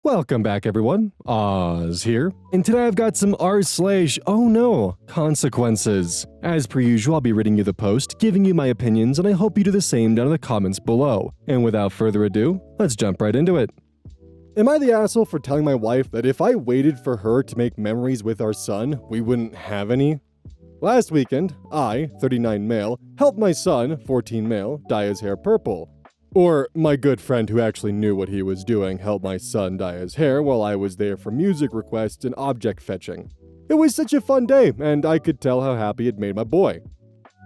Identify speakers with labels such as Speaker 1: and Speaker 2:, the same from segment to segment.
Speaker 1: Welcome back, everyone. Oz here, and today I've got some r/OhNoConsequences. As per usual, I'll be reading you the post, giving you my opinions, and I hope you do the same down in the comments below. And without further ado, let's jump right into it. Am I the asshole for telling my wife that if I waited for her to make memories with our son, we wouldn't have any? Last weekend, I, 39 male, helped my son, 14 male, dye his hair purple. Or, my good friend who actually knew what he was doing helped my son dye his hair while I was there for music requests and object fetching. It was such a fun day, and I could tell how happy it made my boy.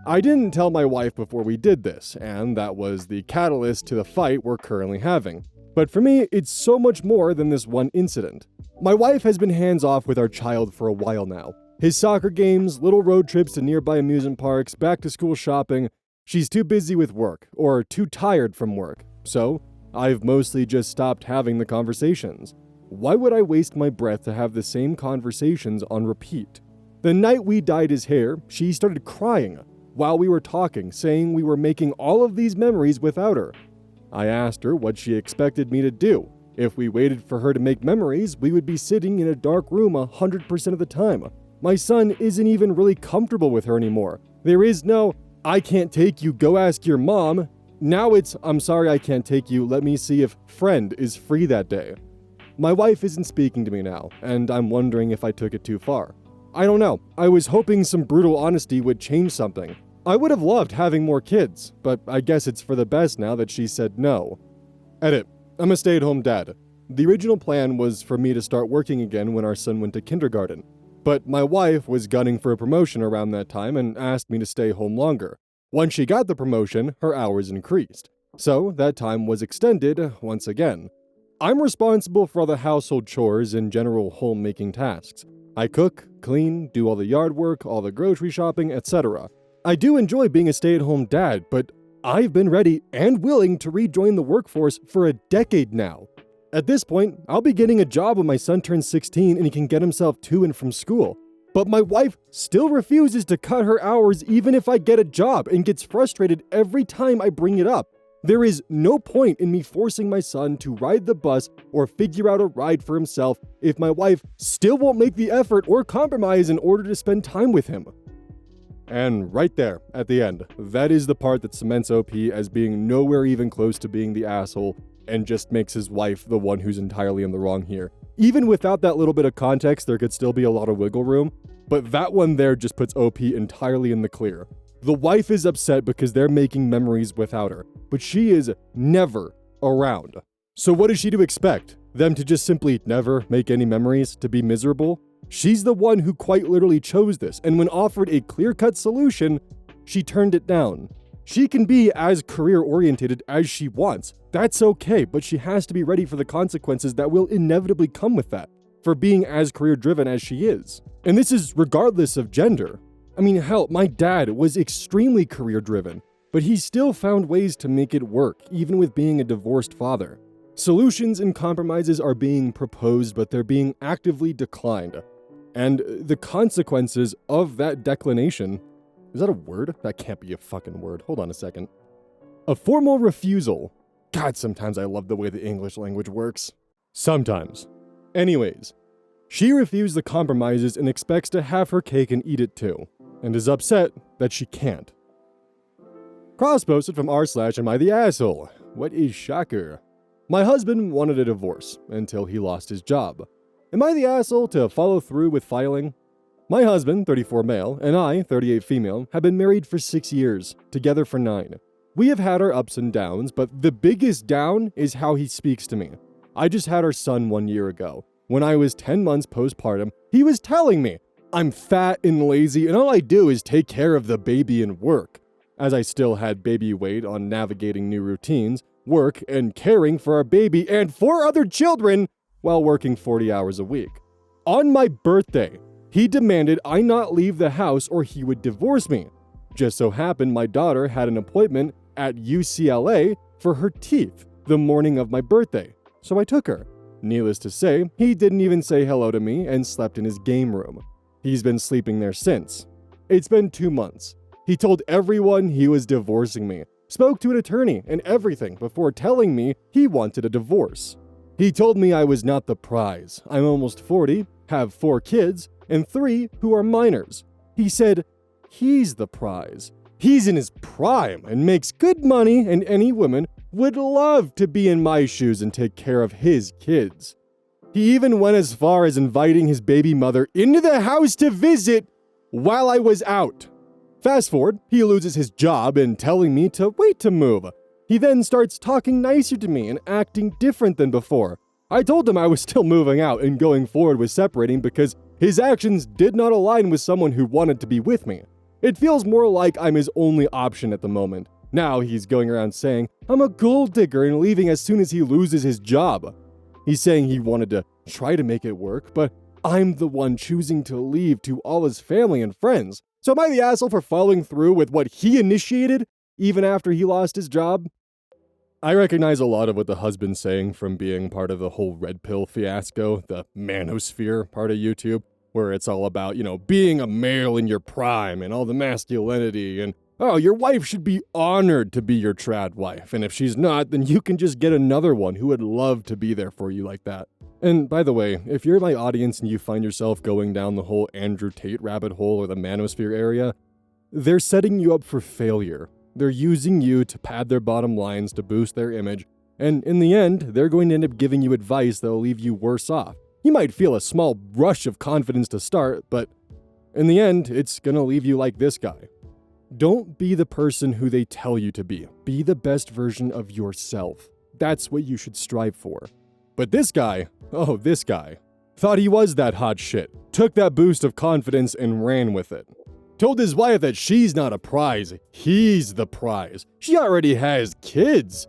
Speaker 1: I didn't tell my wife before we did this, and that was the catalyst to the fight we're currently having. But for me, it's so much more than this one incident. My wife has been hands-off with our child for a while now. His soccer games, little road trips to nearby amusement parks, back-to-school shopping. She's too busy with work, or too tired from work, so I've mostly just stopped having the conversations. Why would I waste my breath to have the same conversations on repeat? The night we dyed his hair, she started crying while we were talking, saying we were making all of these memories without her. I asked her what she expected me to do. If we waited for her to make memories, we would be sitting in a dark room 100% of the time. My son isn't even really comfortable with her anymore. There is no, I can't take you, go ask your mom. Now it's, I'm sorry I can't take you, let me see if friend is free that day. My wife isn't speaking to me now, and I'm wondering if I took it too far. I don't know, I was hoping some brutal honesty would change something. I would have loved having more kids, but I guess it's for the best now that she said no. Edit, I'm a stay-at-home dad. The original plan was for me to start working again when our son went to kindergarten. But my wife was gunning for a promotion around that time and asked me to stay home longer. Once she got the promotion, her hours increased. So that time was extended once again. I'm responsible for all the household chores and general homemaking tasks. I cook, clean, do all the yard work, all the grocery shopping, etc. I do enjoy being a stay-at-home dad, but I've been ready and willing to rejoin the workforce for a decade now. At this point, I'll be getting a job when my son turns 16 and he can get himself to and from school. But my wife still refuses to cut her hours even if I get a job and gets frustrated every time I bring it up. There is no point in me forcing my son to ride the bus or figure out a ride for himself if my wife still won't make the effort or compromise in order to spend time with him. And right there, at the end, that is the part that cements OP as being nowhere even close to being the asshole and just makes his wife the one who's entirely in the wrong here. Even without that little bit of context, there could still be a lot of wiggle room, but that one there just puts OP entirely in the clear. The wife is upset because they're making memories without her, but she is never around. So what is she to expect? Them to just simply never make any memories, to be miserable? She's the one who quite literally chose this, and when offered a clear-cut solution, she turned it down. She can be as career-oriented as she wants. That's okay, but she has to be ready for the consequences that will inevitably come with that, for being as career-driven as she is. And this is regardless of gender. I mean, hell, my dad was extremely career-driven, but he still found ways to make it work, even with being a divorced father. Solutions and compromises are being proposed, but they're being actively declined. And the consequences of that declination, is that a word? That can't be a fucking word. Hold on a second. A formal refusal. God, sometimes I love the way the English language works. Sometimes. Anyways, she refused the compromises and expects to have her cake and eat it too, and is upset that she can't. Cross-posted from r/am I the asshole? What is shocker? My husband wanted a divorce until he lost his job. Am I the asshole to follow through with filing? My husband, 34 male, and I, 38 female, have been married for 6 years, together for 9. We have had our ups and downs, but the biggest down is how he speaks to me. I just had our son 1 year ago. When I was 10 months postpartum, he was telling me, I'm fat and lazy and all I do is take care of the baby and work. As I still had baby weight on navigating new routines, work, and caring for our baby and 4 other children while working 40 hours a week. On my birthday, he demanded I not leave the house or he would divorce me. Just so happened my daughter had an appointment at UCLA for her teeth the morning of my birthday, so I took her. Needless to say, he didn't even say hello to me and slept in his game room. He's been sleeping there since. It's been 2 months. He told everyone he was divorcing me, spoke to an attorney and everything before telling me he wanted a divorce. He told me I was not the prize. I'm almost 40, have 4 kids, and 3 who are minors. He said he's the prize. He's in his prime and makes good money, and any woman would love to be in my shoes and take care of his kids. He even went as far as inviting his baby mother into the house to visit while I was out. Fast forward, he loses his job and telling me to wait to move. He then starts talking nicer to me and acting different than before. I told him I was still moving out and going forward with separating because his actions did not align with someone who wanted to be with me. It feels more like I'm his only option at the moment. Now he's going around saying I'm a gold digger and leaving as soon as he loses his job. He's saying he wanted to try to make it work, but I'm the one choosing to leave to all his family and friends. So am I the asshole for following through with what he initiated, even after he lost his job? I recognize a lot of what the husband's saying from being part of the whole red pill fiasco, the manosphere part of YouTube, where it's all about, being a male in your prime and all the masculinity and, oh, your wife should be honored to be your trad wife, and if she's not, then you can just get another one who would love to be there for you like that. And by the way, if you're my audience and you find yourself going down the whole Andrew Tate rabbit hole or the manosphere area, they're setting you up for failure. They're using you to pad their bottom lines to boost their image, and in the end, they're going to end up giving you advice that'll leave you worse off. You might feel a small rush of confidence to start, but in the end, it's gonna leave you like this guy. Don't be the person who they tell you to be. Be the best version of yourself. That's what you should strive for. But this guy, thought he was that hot shit, took that boost of confidence and ran with it. Told his wife that she's not a prize, he's the prize. She already has kids.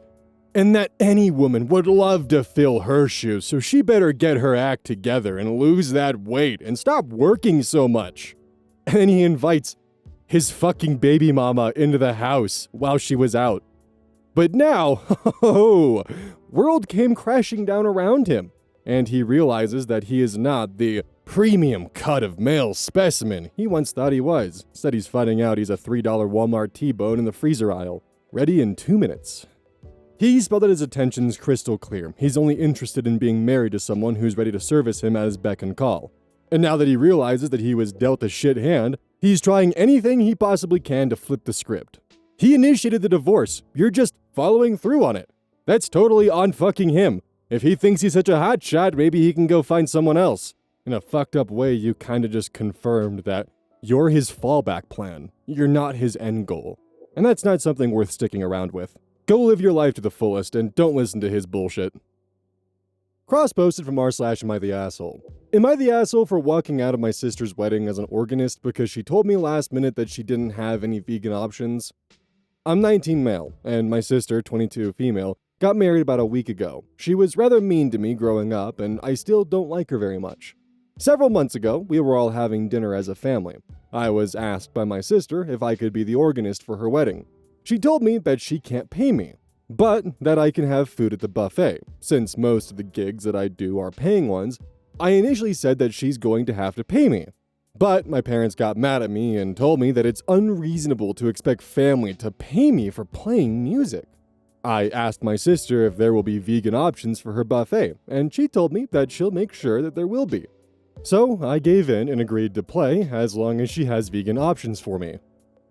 Speaker 1: And that any woman would love to fill her shoes, so she better get her act together and lose that weight and stop working so much. And then he invites his fucking baby mama into the house while she was out. But now, world came crashing down around him, and he realizes that he is not the premium cut of male specimen he once thought he was. Instead, he's finding out he's a $3 Walmart T-bone in the freezer aisle, ready in 2 minutes. He spelled out his intentions crystal clear. He's only interested in being married to someone who's ready to service him at his beck and call. And now that he realizes that he was dealt a shit hand, he's trying anything he possibly can to flip the script. He initiated the divorce. You're just following through on it. That's totally on fucking him. If he thinks he's such a hotshot, maybe he can go find someone else. In a fucked up way, you kinda just confirmed that you're his fallback plan. You're not his end goal. And that's not something worth sticking around with. Go live your life to the fullest and don't listen to his bullshit. Cross-posted from r/am I the asshole. Am I the asshole for walking out of my sister's wedding as an organist because she told me last minute that she didn't have any vegan options? I'm 19 male, and my sister, 22 female, got married about a week ago. She was rather mean to me growing up, and I still don't like her very much. Several months ago, we were all having dinner as a family. I was asked by my sister if I could be the organist for her wedding. She told me that she can't pay me, but that I can have food at the buffet. Since most of the gigs that I do are paying ones, I initially said that she's going to have to pay me. But my parents got mad at me and told me that it's unreasonable to expect family to pay me for playing music. I asked my sister if there will be vegan options for her buffet, and she told me that she'll make sure that there will be. So I gave in and agreed to play as long as she has vegan options for me.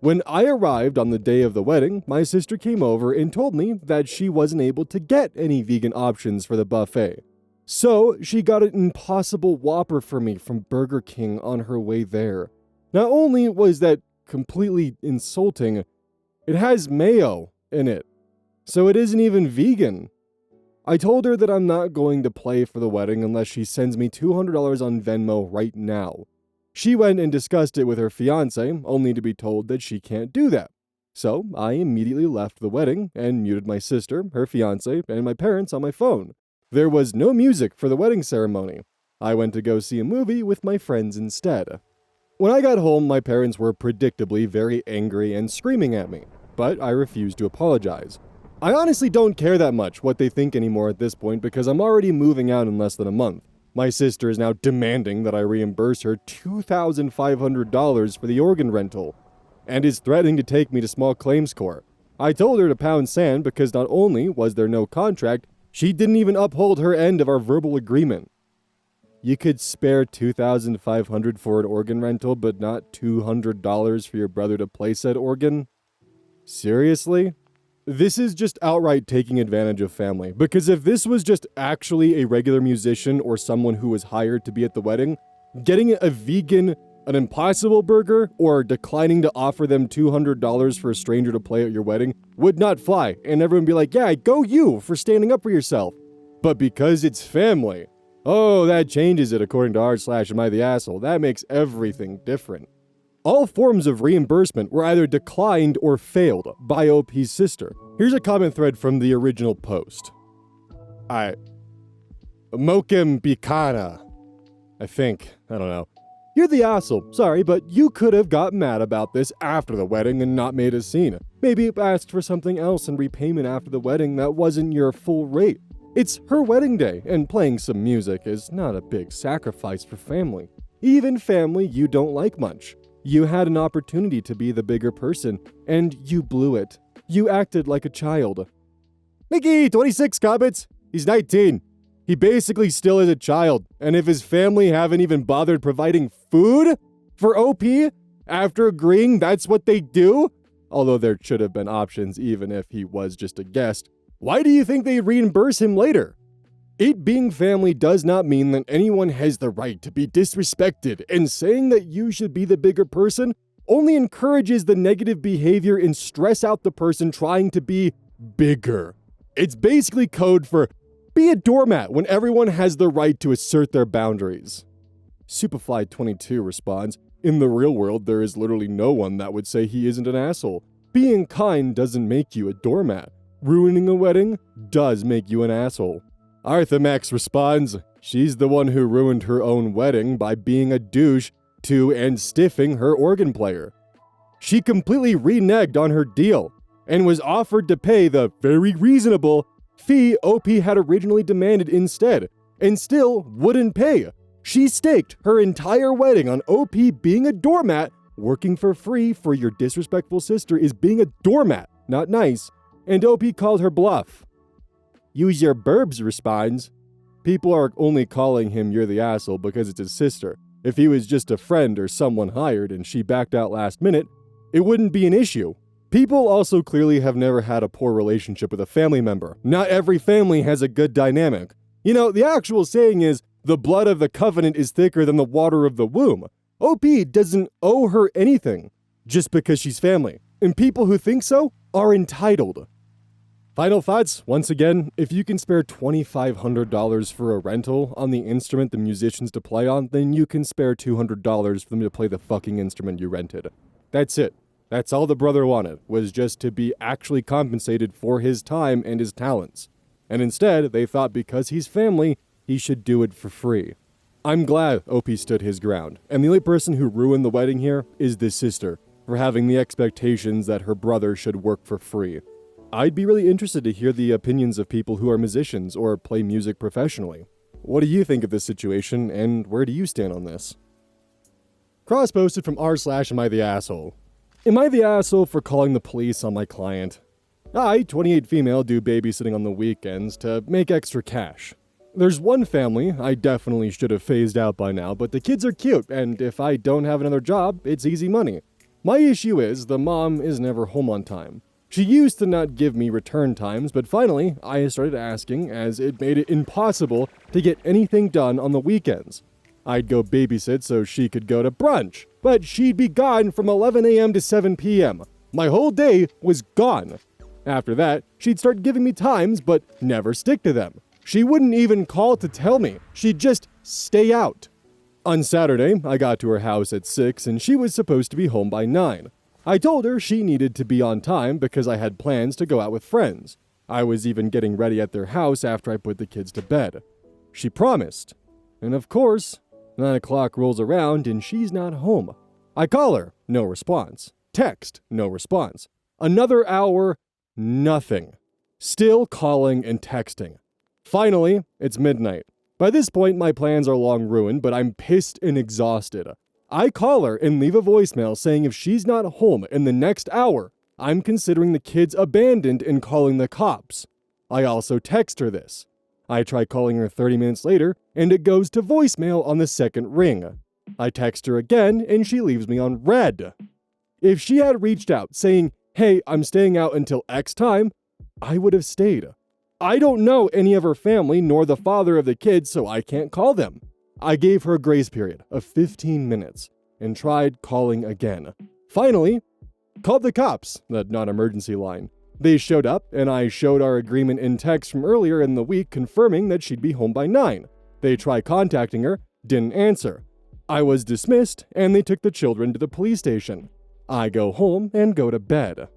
Speaker 1: When I arrived on the day of the wedding, my sister came over and told me that she wasn't able to get any vegan options for the buffet. So she got an Impossible Whopper for me from Burger King on her way there. Not only was that completely insulting, it has mayo in it. So it isn't even vegan. I told her that I'm not going to play for the wedding unless she sends me $200 on Venmo right now. She went and discussed it with her fiancé, only to be told that she can't do that. So I immediately left the wedding and muted my sister, her fiancé, and my parents on my phone. There was no music for the wedding ceremony. I went to go see a movie with my friends instead. When I got home, my parents were predictably very angry and screaming at me, but I refused to apologize. I honestly don't care that much what they think anymore at this point because I'm already moving out in less than a month. My sister is now demanding that I reimburse her $2,500 for the organ rental, and is threatening to take me to small claims court. I told her to pound sand because not only was there no contract, She didn't even uphold her end of our verbal agreement. You could spare $2,500 for an organ rental, but not $200 for your brother to play said organ? Seriously? This is just outright taking advantage of family, because if this was just actually a regular musician or someone who was hired to be at the wedding, getting a vegan an Impossible Burger or declining to offer them $200 for a stranger to play at your wedding would not fly, and everyone would be like, yeah, go you for standing up for yourself. But because it's family, oh, that changes it according to r/am I the asshole. That makes everything different. All forms of reimbursement were either declined or failed by OP's sister. Here's a comment thread from the original post. Mokim Bikana. I think. I don't know. You're the asshole. Sorry, but you could have got mad about this after the wedding and not made a scene. Maybe asked for something else in repayment after the wedding that wasn't your full rate. It's her wedding day, and playing some music is not a big sacrifice for family. Even family you don't like much. You had an opportunity to be the bigger person, and you blew it. You acted like a child. Mickey, 26 comments. He's 19. He basically still is a child, and if his family haven't even bothered providing food for OP after agreeing that's what they do, although there should have been options even if he was just a guest, why do you think they reimburse him later? It being family does not mean that anyone has the right to be disrespected, and saying that you should be the bigger person only encourages the negative behavior and stress out the person trying to be bigger. It's basically code for be a doormat when everyone has the right to assert their boundaries. Superfly22 responds, in the real world, there is literally no one that would say he isn't an asshole. Being kind doesn't make you a doormat. Ruining a wedding does make you an asshole. Arthamax responds, she's the one who ruined her own wedding by being a douche to and stiffing her organ player. She completely reneged on her deal and was offered to pay the very reasonable fee OP had originally demanded instead, and still wouldn't pay. She staked her entire wedding on OP being a doormat. Working for free for your disrespectful sister is being a doormat, not nice, and OP called her bluff. Use your burbs responds, people are only calling him you're the asshole because it's his sister. If he was just a friend or someone hired and she backed out last minute, it wouldn't be an issue. People also clearly have never had a poor relationship with a family member. Not every family has a good dynamic. You know, the actual saying is, the blood of the covenant is thicker than the water of the womb. OP doesn't owe her anything just because she's family. And people who think so are entitled. Final thoughts, once again, if you can spare $2,500 for a rental on the instrument the musicians to play on, then you can spare $200 for them to play the fucking instrument you rented. That's it. That's all the brother wanted, was just to be actually compensated for his time and his talents. And instead, they thought because he's family, he should do it for free. I'm glad OP stood his ground, and the only person who ruined the wedding here is the sister, for having the expectations that her brother should work for free. I'd be really interested to hear the opinions of people who are musicians or play music professionally. What do you think of this situation, and where do you stand on this? Cross-posted from r/am I the asshole. Am I the asshole for calling the police on my client? I, 28 female, do babysitting on the weekends to make extra cash. There's one family I definitely should have phased out by now, but the kids are cute, and if I don't have another job, it's easy money. My issue is the mom is never home on time. She used to not give me return times, but finally, I started asking as it made it impossible to get anything done on the weekends. I'd go babysit so she could go to brunch, but she'd be gone from 11 a.m. to 7 p.m. My whole day was gone. After that, she'd start giving me times, but never stick to them. She wouldn't even call to tell me. She'd just stay out. On Saturday, I got to her house at 6 and she was supposed to be home by 9. I told her she needed to be on time because I had plans to go out with friends. I was even getting ready at their house after I put the kids to bed. She promised. And of course, 9 o'clock rolls around and she's not home. I call her, no response. Text, no response. Another hour, nothing. Still calling and texting. Finally, it's midnight. By this point, my plans are long ruined, but I'm pissed and exhausted. I call her and leave a voicemail saying if she's not home in the next hour, I'm considering the kids abandoned and calling the cops. I also text her this. I try calling her 30 minutes later, and it goes to voicemail on the second ring. I text her again, and she leaves me on red. If she had reached out saying, "Hey, I'm staying out until X time," I would have stayed. I don't know any of her family nor the father of the kids, so I can't call them. I gave her a grace period of 15 minutes and tried calling again. Finally, called the cops, the non-emergency line. They showed up, and I showed our agreement in text from earlier in the week confirming that she'd be home by 9. They tried contacting her, didn't answer. I was dismissed, and they took the children to the police station. I go home and go to bed.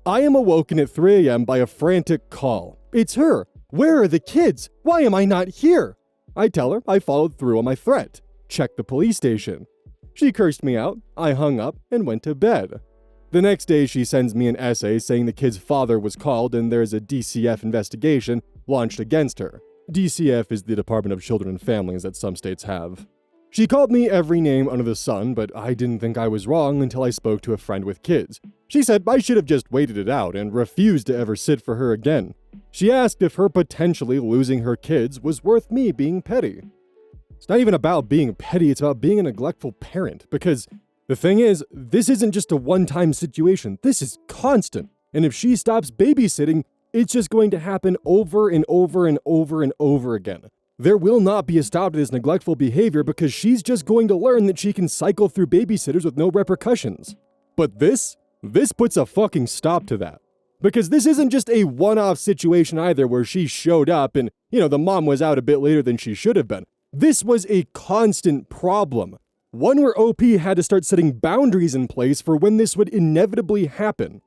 Speaker 1: I am awoken at 3 a.m. by a frantic call. It's her. Where are the kids? Why am I not here? I tell her I followed through on my threat. Check the police station. She cursed me out. I hung up and went to bed. The next day, she sends me an essay saying the kid's father was called and there's a DCF investigation launched against her. DCF is the Department of Children and Families that some states have. She called me every name under the sun, but I didn't think I was wrong until I spoke to a friend with kids. She said I should have just waited it out and refused to ever sit for her again. She asked if her potentially losing her kids was worth me being petty. It's not even about being petty, it's about being a neglectful parent, because the thing is, this isn't just a one-time situation, this is constant. And if she stops babysitting, it's just going to happen over and over and over and over again. There will not be a stop to this neglectful behavior because she's just going to learn that she can cycle through babysitters with no repercussions. But this puts a fucking stop to that. Because this isn't just a one-off situation either where she showed up and, the mom was out a bit later than she should have been. This was a constant problem. One where OP had to start setting boundaries in place for when this would inevitably happen.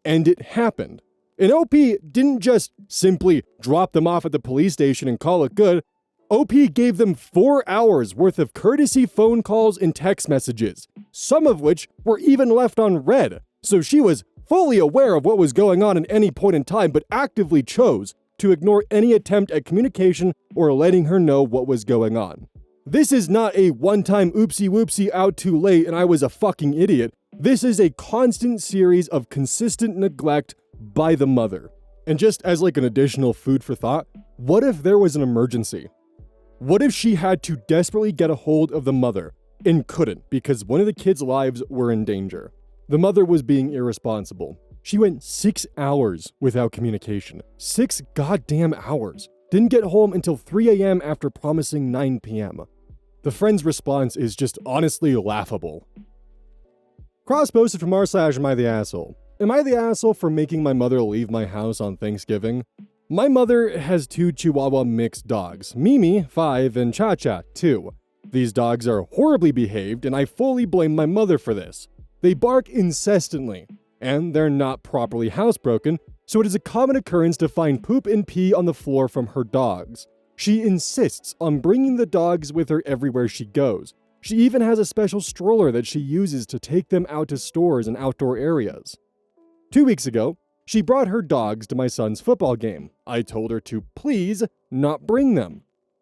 Speaker 1: And it happened. And OP didn't just simply drop them off at the police station and call it good. OP gave them 4 hours worth of courtesy phone calls and text messages, some of which were even left on read. So she was fully aware of what was going on at any point in time, but actively chose to ignore any attempt at communication or letting her know what was going on. This is not a one-time oopsie whoopsie out too late and I was a fucking idiot. This is a constant series of consistent neglect by the mother. And just as an additional food for thought, what if there was an emergency? What if she had to desperately get a hold of the mother and couldn't because one of the kids' lives were in danger? The mother was being irresponsible. She went 6 hours without communication. 6 goddamn hours. Didn't get home until 3 a.m. after promising 9 p.m. The friend's response is just honestly laughable. Cross posted from r/am I the asshole. Am I the asshole for making my mother leave my house on Thanksgiving? My mother has 2 Chihuahua mixed dogs, Mimi, 5, and Cha-Cha, 2. These dogs are horribly behaved, and I fully blame my mother for this. They bark incessantly, and they're not properly housebroken, so it is a common occurrence to find poop and pee on the floor from her dogs. She insists on bringing the dogs with her everywhere she goes. She even has a special stroller that she uses to take them out to stores and outdoor areas. 2 weeks ago, she brought her dogs to my son's football game. I told her to please not bring them.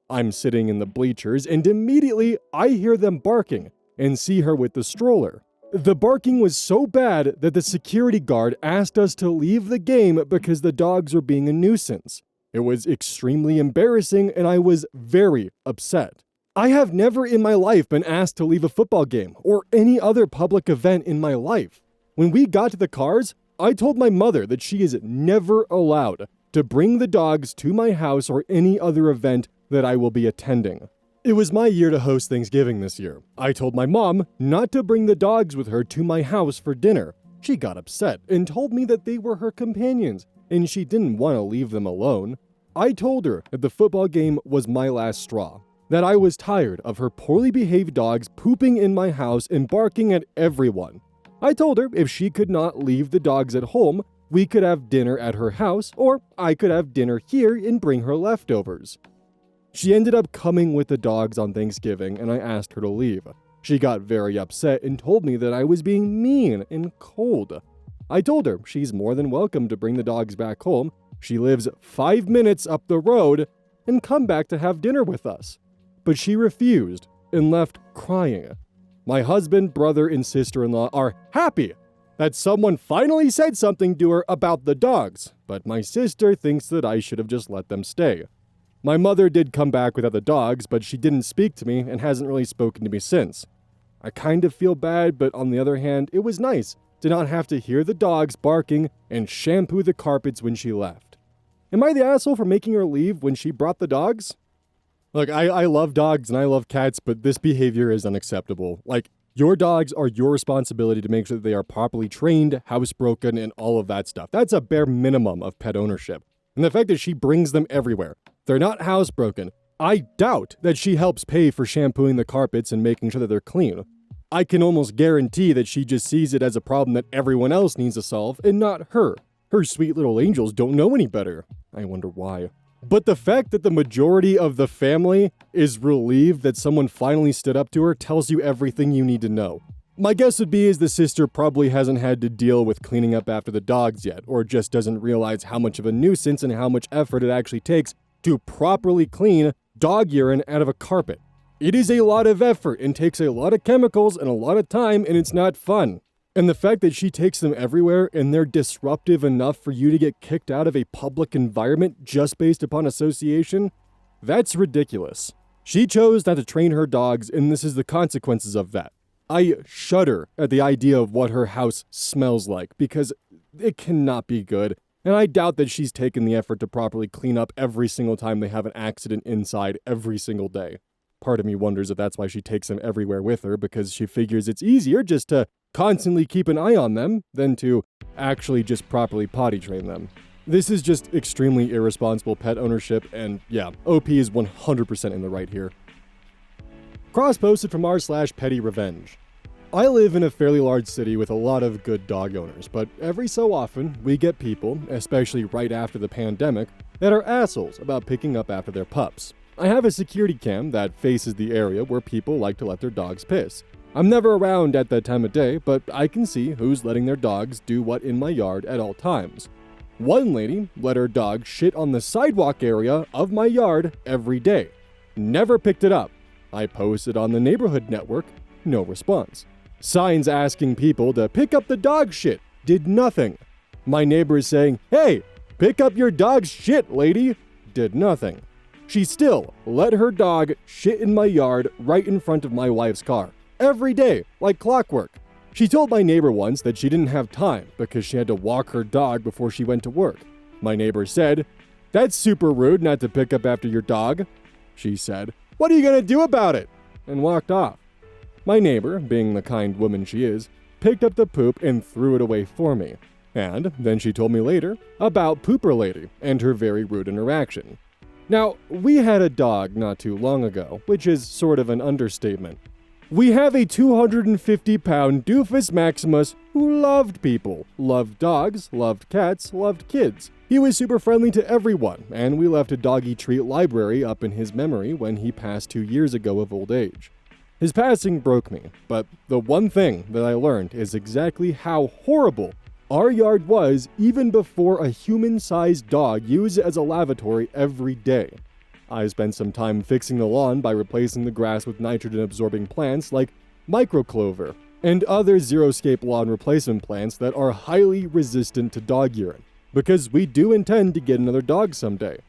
Speaker 1: I'm sitting in the bleachers and immediately I hear them barking and see her with the stroller. The barking was so bad that the security guard asked us to leave the game because the dogs were being a nuisance. It was extremely embarrassing and I was very upset. I have never in my life been asked to leave a football game or any other public event in my life. When we got to the cars, I told my mother that she is never allowed to bring the dogs to my house or any other event that I will be attending. It was my year to host Thanksgiving this year. I told my mom not to bring the dogs with her to my house for dinner. She got upset and told me that they were her companions and she didn't want to leave them alone. I told her that the football game was my last straw, that I was tired of her poorly behaved dogs pooping in my house and barking at everyone. I told her if she could not leave the dogs at home, we could have dinner at her house, or I could have dinner here and bring her leftovers. She ended up coming with the dogs on Thanksgiving, and I asked her to leave. She got very upset and told me that I was being mean and cold. I told her she's more than welcome to bring the dogs back home. She lives 5 minutes up the road and come back to have dinner with us. But she refused and left crying. My husband, brother, and sister-in-law are happy that someone finally said something to her about the dogs, but my sister thinks that I should have just let them stay. My mother did come back without the dogs, but she didn't speak to me and hasn't really spoken to me since. I kind of feel bad, but on the other hand, it was nice to not have to hear the dogs barking and shampoo the carpets when she left. Am I the asshole for making her leave when she brought the dogs? Look, I love dogs and I love cats, but this behavior is unacceptable. Like, your dogs are your responsibility to make sure that they are properly trained, housebroken, and all of that stuff. That's a bare minimum of pet ownership. And the fact that she brings them everywhere. They're not housebroken. I doubt that she helps pay for shampooing the carpets and making sure that they're clean. I can almost guarantee that she just sees it as a problem that everyone else needs to solve and not her. Her sweet little angels don't know any better. I wonder why. But the fact that the majority of the family is relieved that someone finally stood up to her tells you everything you need to know. My guess would be is the sister probably hasn't had to deal with cleaning up after the dogs yet, or just doesn't realize how much of a nuisance and how much effort it actually takes to properly clean dog urine out of a carpet. It is a lot of effort and takes a lot of chemicals and a lot of time, and it's not fun. And the fact that she takes them everywhere and they're disruptive enough for you to get kicked out of a public environment just based upon association, that's ridiculous. She chose not to train her dogs, and this is the consequences of that. I shudder at the idea of what her house smells like, because it cannot be good, and I doubt that she's taken the effort to properly clean up every single time they have an accident inside every single day. Part of me wonders if that's why she takes them everywhere with her, because she figures it's easier just to constantly keep an eye on them than to actually just properly potty train them. This is just extremely irresponsible pet ownership, and yeah, OP is 100% in the right here. Cross-posted from r/petty revenge. I live in a fairly large city with a lot of good dog owners, but every so often we get people, especially right after the pandemic, that are assholes about picking up after their pups. I have a security cam that faces the area where people like to let their dogs piss. I'm never around at that time of day, but I can see who's letting their dogs do what in my yard at all times. One lady let her dog shit on the sidewalk area of my yard every day. Never picked it up. I posted on the neighborhood network, no response. Signs asking people to pick up the dog shit, did nothing. My neighbor is saying, "Hey, pick up your dog's shit, lady," did nothing. She still let her dog shit in my yard right in front of my wife's car. Every day, like clockwork. She told my neighbor once that she didn't have time because she had to walk her dog before she went to work. My neighbor said, "That's super rude not to pick up after your dog." She said, "What are you gonna do about it?" and walked off. My neighbor, being the kind woman she is, picked up the poop and threw it away for me. And then she told me later about Pooper Lady and her very rude interaction. Now, we had a dog not too long ago, which is sort of an understatement. We have a 250-pound doofus Maximus who loved people, loved dogs, loved cats, loved kids. He was super friendly to everyone, and we left a doggy treat library up in his memory when he passed 2 years ago of old age. His passing broke me, but the one thing that I learned is exactly how horrible our yard was even before a human-sized dog used it as a lavatory every day. I spent some time fixing the lawn by replacing the grass with nitrogen-absorbing plants like microclover and other xeriscape lawn replacement plants that are highly resistant to dog urine, because we do intend to get another dog someday.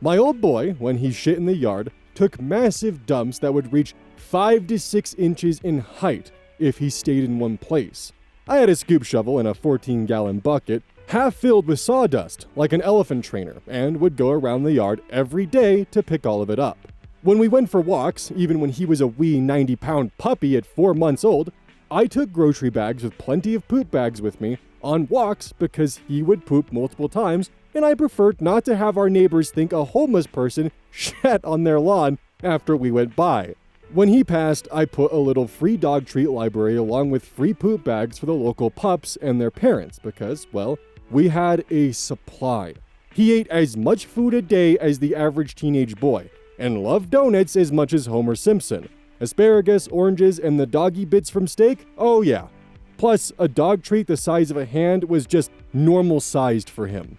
Speaker 1: My old boy, when he shit in the yard, took massive dumps that would reach 5 to 6 inches in height if he stayed in one place. I had a scoop shovel and a 14-gallon bucket, half filled with sawdust, like an elephant trainer, and would go around the yard every day to pick all of it up. When we went for walks, even when he was a wee 90-pound puppy at 4 months old, I took grocery bags with plenty of poop bags with me on walks because he would poop multiple times, and I preferred not to have our neighbors think a homeless person shat on their lawn after we went by. When he passed, I put a little free dog treat library along with free poop bags for the local pups and their parents because, well, we had a supply. He ate as much food a day as the average teenage boy, and loved donuts as much as Homer Simpson. Asparagus, oranges, and the doggy bits from steak? Oh yeah. Plus, a dog treat the size of a hand was just normal-sized for him.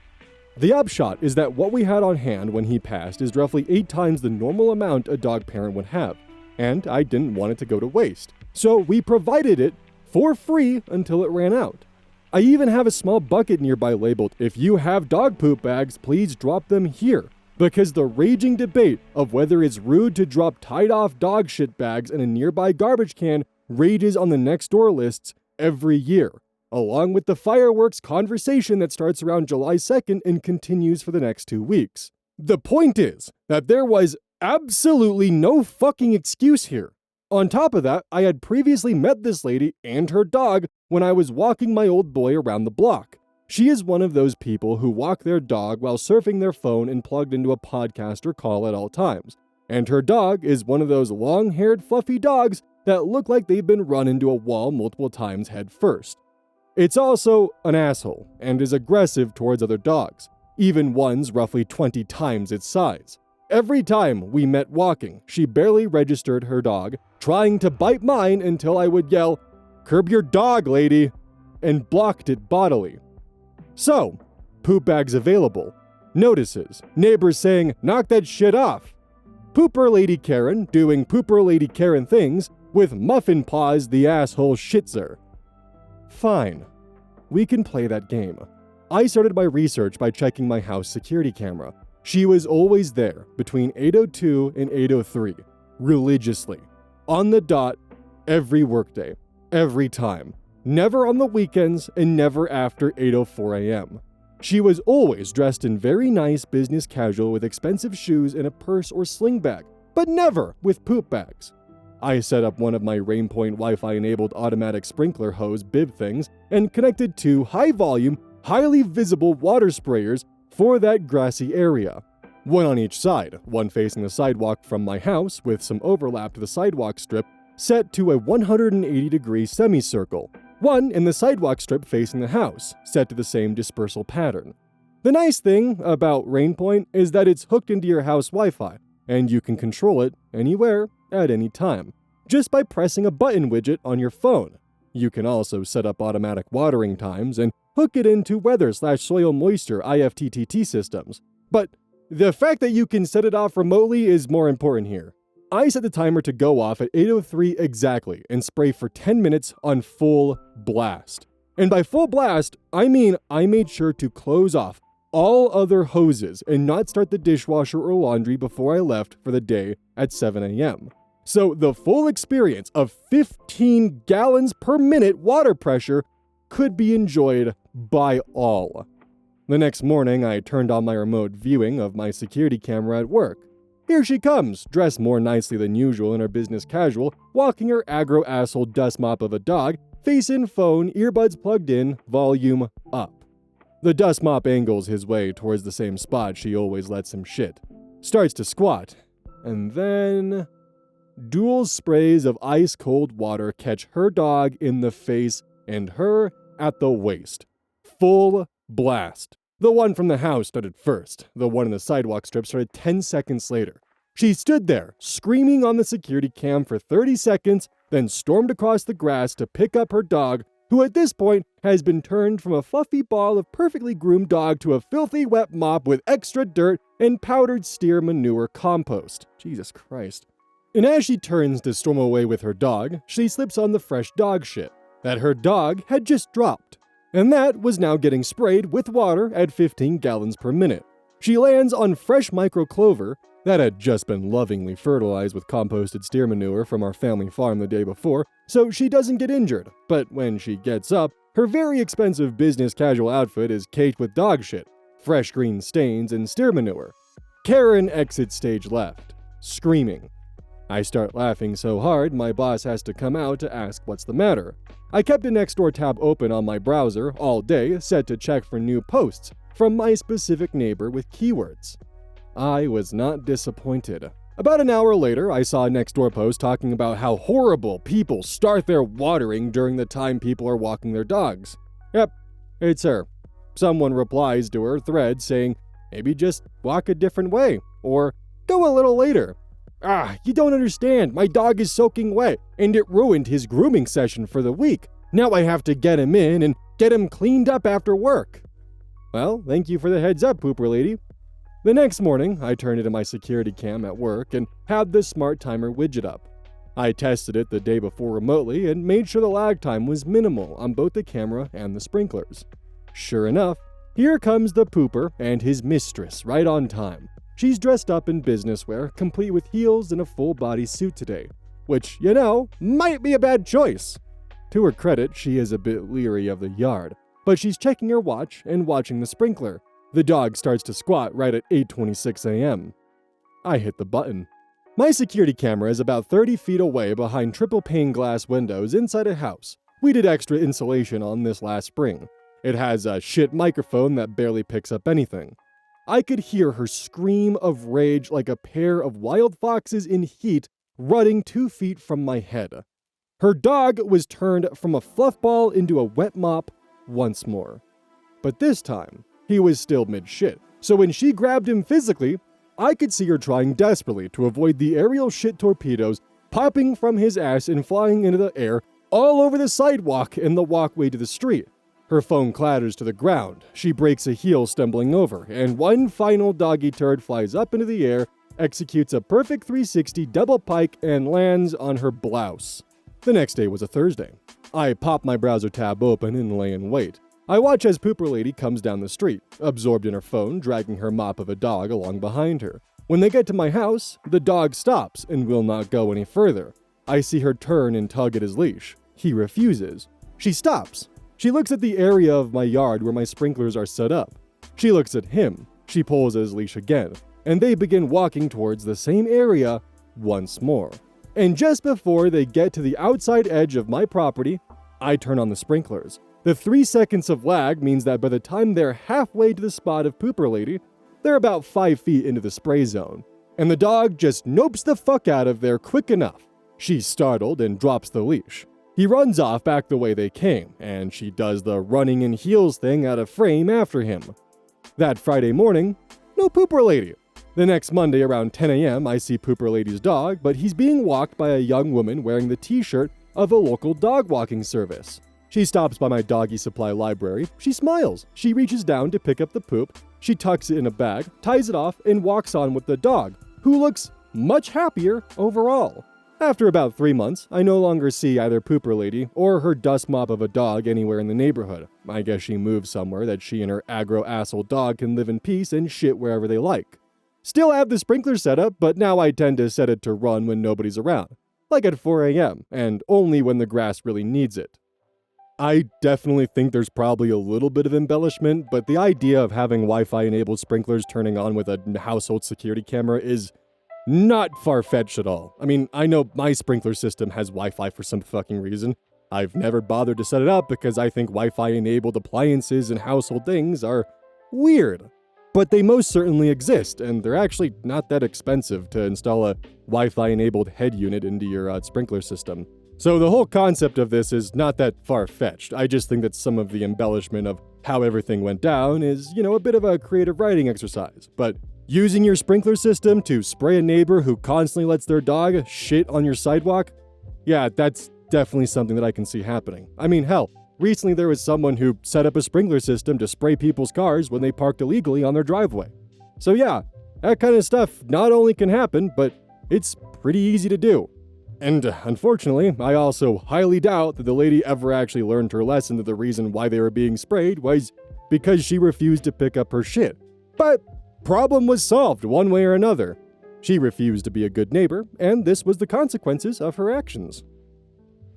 Speaker 1: The upshot is that what we had on hand when he passed is roughly 8 times the normal amount a dog parent would have, and I didn't want it to go to waste. So we provided it for free until it ran out. I even have a small bucket nearby labeled, "If you have dog poop bags, please drop them here," because the raging debate of whether it's rude to drop tied-off dog shit bags in a nearby garbage can rages on the next door lists every year, along with the fireworks conversation that starts around July 2nd and continues for the next 2 weeks. The point is that there was absolutely no fucking excuse here. On top of that, I had previously met this lady and her dog when I was walking my old boy around the block. She is one of those people who walk their dog while surfing their phone and plugged into a podcast or call at all times. And her dog is one of those long-haired fluffy dogs that look like they've been run into a wall multiple times head first. It's also an asshole and is aggressive towards other dogs, even ones roughly 20 times its size. Every time we met walking, she barely registered her dog, trying to bite mine until I would yell, "Curb your dog, lady," and blocked it bodily. So, poop bags available, notices, neighbors saying, "Knock that shit off." Pooper Lady Karen doing Pooper Lady Karen things with Muffin Paws the asshole shitzer. Fine, we can play that game. I started my research by checking my house security camera. She was always there between 8:02 and 8:03, religiously, on the dot, every workday, every time, never on the weekends and never after 8:04 a.m. She was always dressed in very nice business casual with expensive shoes and a purse or sling bag, but never with poop bags. I set up one of my Rainpoint Wi-Fi enabled automatic sprinkler hose bib things and connected 2 high-volume, highly visible water sprayers for that grassy area. One on each side, one facing the sidewalk from my house with some overlap to the sidewalk strip set to a 180-degree semicircle. One in the sidewalk strip facing the house, set to the same dispersal pattern. The nice thing about Rainpoint is that it's hooked into your house Wi-Fi, and you can control it anywhere, at any time, just by pressing a button widget on your phone. You can also set up automatic watering times and hook it into weather/soil moisture IFTTT systems. But the fact that you can set it off remotely is more important here. I set the timer to go off at 8:03 exactly and spray for 10 minutes on full blast. And by full blast, I mean I made sure to close off all other hoses and not start the dishwasher or laundry before I left for the day at 7 a.m. So the full experience of 15 gallons per minute water pressure could be enjoyed by all. The next morning, I turned on my remote viewing of my security camera at work. Here she comes, dressed more nicely than usual in her business casual, walking her aggro asshole dust mop of a dog, face in phone, earbuds plugged in, volume up. The dust mop angles his way towards the same spot she always lets him shit. Starts to squat, and then dual sprays of ice-cold water catch her dog in the face and her at the waist. Full blast. The one from the house started first. The one in the sidewalk strip started 10 seconds later. She stood there, screaming on the security cam for 30 seconds, then stormed across the grass to pick up her dog, who at this point has been turned from a fluffy ball of perfectly groomed dog to a filthy wet mop with extra dirt and powdered steer manure compost. Jesus Christ. And as she turns to storm away with her dog, she slips on the fresh dog shit that her dog had just dropped. And that was now getting sprayed with water at 15 gallons per minute. She lands on fresh microclover that had just been lovingly fertilized with composted steer manure from our family farm the day before, so she doesn't get injured. But when she gets up, her very expensive business casual outfit is caked with dog shit, fresh green stains, and steer manure. Karen exits stage left, screaming. I start laughing so hard, my boss has to come out to ask what's the matter. I kept a Nextdoor tab open on my browser all day, set to check for new posts from my specific neighbor with keywords. I was not disappointed. About an hour later, I saw a Nextdoor post talking about how horrible people start their watering during the time people are walking their dogs. Yep, it's her. Someone replies to her thread saying, maybe just walk a different way, or go a little later. You don't understand. My dog is soaking wet, and it ruined his grooming session for the week. Now I have to get him in and get him cleaned up after work. Well, thank you for the heads up, Pooper Lady. The next morning, I turned into my security cam at work and had the smart timer widget up. I tested it the day before remotely and made sure the lag time was minimal on both the camera and the sprinklers. Sure enough, here comes the pooper and his mistress right on time. She's dressed up in business wear, complete with heels and a full-body suit today, which, might be a bad choice. To her credit, she is a bit leery of the yard, but she's checking her watch and watching the sprinkler. The dog starts to squat right at 8:26 a.m. I hit the button. My security camera is about 30 feet away behind triple pane glass windows inside a house. We did extra insulation on this last spring. It has a shit microphone that barely picks up anything. I could hear her scream of rage like a pair of wild foxes in heat running 2 feet from my head. Her dog was turned from a fluff ball into a wet mop once more. But this time, he was still mid-shit, so when she grabbed him physically, I could see her trying desperately to avoid the aerial shit torpedoes popping from his ass and flying into the air all over the sidewalk and the walkway to the street. Her phone clatters to the ground, she breaks a heel stumbling over, and one final doggy turd flies up into the air, executes a perfect 360 double pike, and lands on her blouse. The next day was a Thursday. I pop my browser tab open and lay in wait. I watch as Pooper Lady comes down the street, absorbed in her phone, dragging her mop of a dog along behind her. When they get to my house, the dog stops and will not go any further. I see her turn and tug at his leash. He refuses. She stops. She looks at the area of my yard where my sprinklers are set up. She looks at him. She pulls at his leash again, and they begin walking towards the same area once more. And just before they get to the outside edge of my property, I turn on the sprinklers. The 3 seconds of lag means that by the time they're halfway to the spot of Pooper Lady, they're about 5 feet into the spray zone. And the dog just nopes the fuck out of there quick enough. She's startled and drops the leash. He runs off back the way they came, and she does the running in heels thing out of frame after him. That Friday morning, no Pooper Lady. The next Monday around 10 a.m., I see Pooper Lady's dog, but he's being walked by a young woman wearing the t-shirt of a local dog walking service. She stops by my doggy supply library. She smiles. She reaches down to pick up the poop. She tucks it in a bag, ties it off, and walks on with the dog, who looks much happier overall. After about 3 months, I no longer see either Pooper Lady or her dust mop of a dog anywhere in the neighborhood. I guess she moved somewhere that she and her aggro-asshole dog can live in peace and shit wherever they like. Still have the sprinkler set up, but now I tend to set it to run when nobody's around, like at 4 a.m., and only when the grass really needs it. I definitely think there's probably a little bit of embellishment, but the idea of having Wi-Fi enabled sprinklers turning on with a household security camera is not far-fetched at all. I mean, I know my sprinkler system has Wi-Fi for some fucking reason. I've never bothered to set it up because I think Wi-Fi enabled appliances and household things are weird. But they most certainly exist, and they're actually not that expensive to install a Wi-Fi enabled head unit into your sprinkler system. So the whole concept of this is not that far-fetched. I just think that some of the embellishment of how everything went down is, a bit of a creative writing exercise. But using your sprinkler system to spray a neighbor who constantly lets their dog shit on your sidewalk? Yeah, that's definitely something that I can see happening. I mean, hell, recently there was someone who set up a sprinkler system to spray people's cars when they parked illegally on their driveway. So yeah, that kind of stuff not only can happen, but it's pretty easy to do. And unfortunately, I also highly doubt that the lady ever actually learned her lesson that the reason why they were being sprayed was because she refused to pick up her shit. But problem was solved one way or another. She refused to be a good neighbor, and this was the consequences of her actions.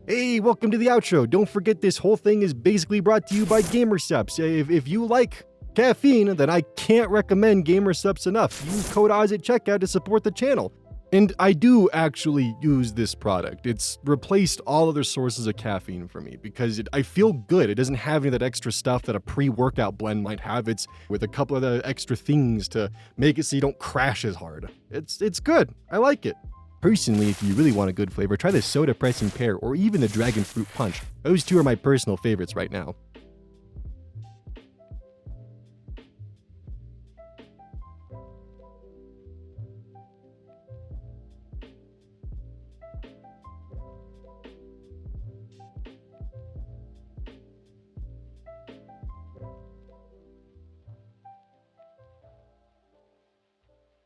Speaker 1: Hey, welcome to the outro. Don't forget this whole thing is basically brought to you by GamerSupps. If you like caffeine, then I can't recommend GamerSupps enough. Use code OZ at checkout to support the channel. And I do actually use this product. It's replaced all other sources of caffeine for me because I feel good. It doesn't have any of that extra stuff that a pre-workout blend might have. It's with a couple of the extra things to make it so you don't crash as hard. It's good. I like it. Personally, if you really want a good flavor, try the Soda Pressing Pear or even the Dragon Fruit Punch. Those two are my personal favorites right now.